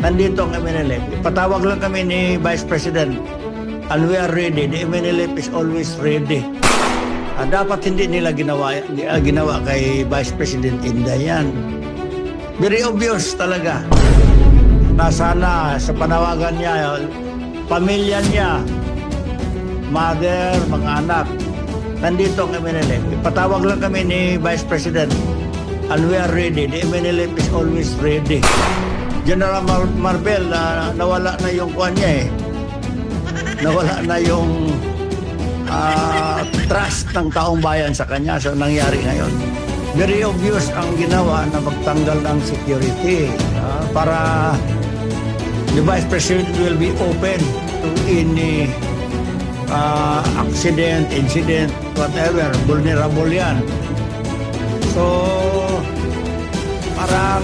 nandito ang MNLF. Ipatawag lang kami ni Vice President and we are ready. The MNLF is always ready. Dapat hindi nila ginawa kay Vice President Inday yan. Very obvious talaga na sana sa panawagan niya, pamilya niya, mother, mga anak, nandito ang MNLF. Ipatawag lang kami ni Vice President and we are ready. The MNLF is always ready. General Marbel, nawala na yung kuwan niya eh. Nawala na yung trust ng taong bayan sa kanya. So nangyari ngayon. Very obvious ang ginawa na magtanggal ng security para the Vice President will be open to any accident, incident, whatever. Vulnerable yan. So, parang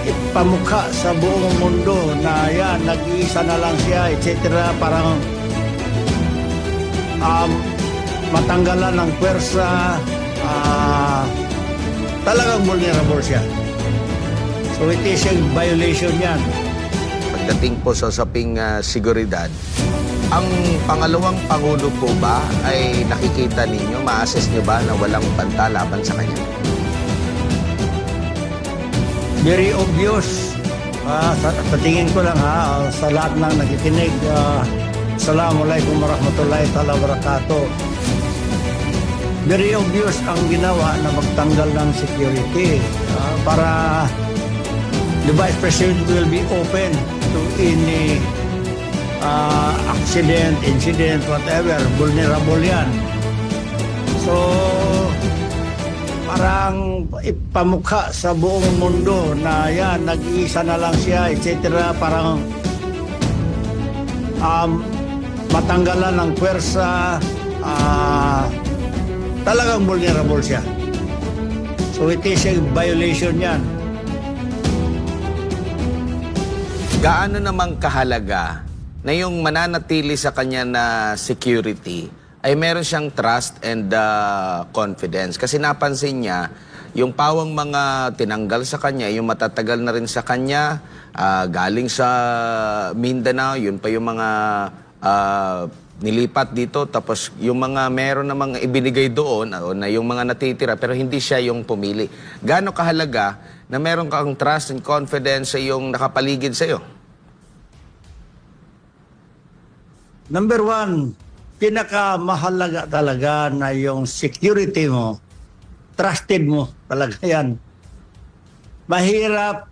ipamukha sa buong mundo na yan, nag-iisa na lang siya, etc. Parang matanggalan ng pwersa, talagang vulnerable siya. So it is a violation yan. Pagdating po sa usaping seguridad, ang pangalawang Pangulo po ba ay nakikita ninyo, ma-assess nyo ba na walang banta laban sa kanya? Very obvious. Sa tingin ko lang sa lahat ng nakikinig, Assalamualaikum warahmatullahi wabarakatuh. Very obvious ang ginawa na magtanggal ng security para the Vice President will be open to any accident, incident, whatever. Vulnerable yan. So, parang ipamukha sa buong mundo na yan, nag-iisa na lang siya, etc. Parang matanggalan ng pwersa, talagang vulnerable siya. So it is a violation yan. Gaano namang kahalaga na yung mananatili sa kanya na security ay meron siyang trust and confidence? Kasi napansin niya, yung pawang mga tinanggal sa kanya, yung matatagal na rin sa kanya, galing sa Mindanao, yun pa yung mga nilipat dito, tapos yung mga meron na mga ibinigay doon, na yung mga natitira, pero hindi siya yung pumili. Gaano kahalaga na meron kang trust and confidence sa yung nakapaligid sa iyo? Number one, pinakamahalaga talaga na yung security mo, trusted mo talaga yan. Mahirap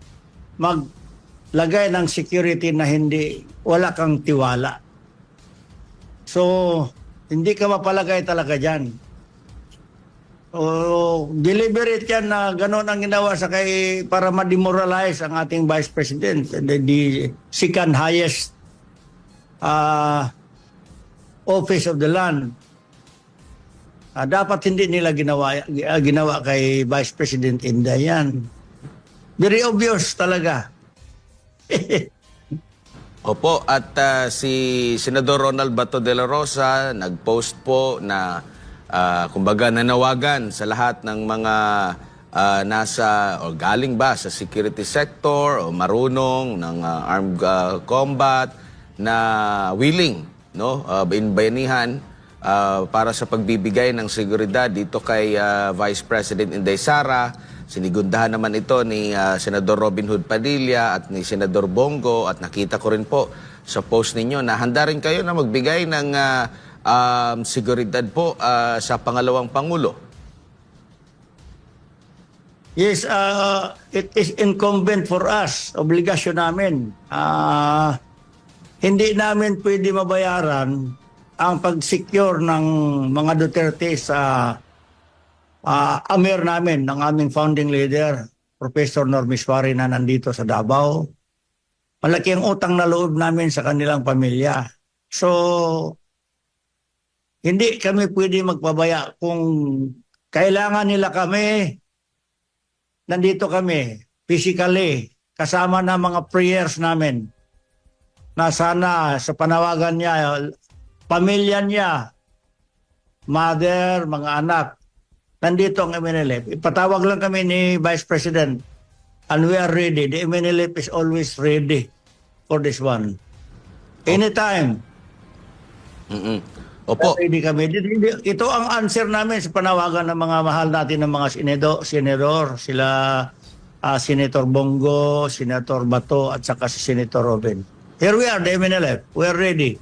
maglagay ng security na wala kang tiwala. So, hindi ka mapalagay talaga dyan. Deliberate yan na gano'n ang ginawa para ma-demoralize ang ating Vice President, the second highest office of the land. Dapat hindi nila ginawa kay Vice President Inday yan. Very obvious talaga. Opo, at si Senador Ronald Bato de la Rosa nag-post po na kumbaga nanawagan sa lahat ng mga nasa o galing ba sa security sector o marunong ng armed combat na willing, no, bayanihan para sa pagbibigay ng seguridad dito kay Vice President Inday Sara. Sinigundahan naman ito ni Senador Robin Hood Padilla at ni Senador Bongo, at nakita ko rin po sa post ninyo na handa rin kayo na magbigay ng seguridad po sa pangalawang Pangulo. Yes, it is incumbent for us, obligasyon namin. Hindi namin pwede mabayaran ang pag-secure ng mga Duterte sa amir namin, ng aming founding leader, Professor Normiswari, na nandito sa Davao. Malaki ang utang na loob namin sa kanilang pamilya. So, hindi kami pwede magpabaya. Kung kailangan nila kami, nandito kami, physically, kasama na mga prayers namin, na sana sa panawagan niya, pamilya niya, mother, mga anak, nandito ang MNLF. Ipatawag lang kami ni Vice President and we are ready. The MNLF is always ready. for this one. Anytime. Mm-mm. Opo. Ready kami. Ito ang answer namin sa panawagan ng mga mahal natin ng mga senador. Sila Senator Bongo, Senator Bato, at saka si Senator Robin. Here we are, the MNLF. We are ready.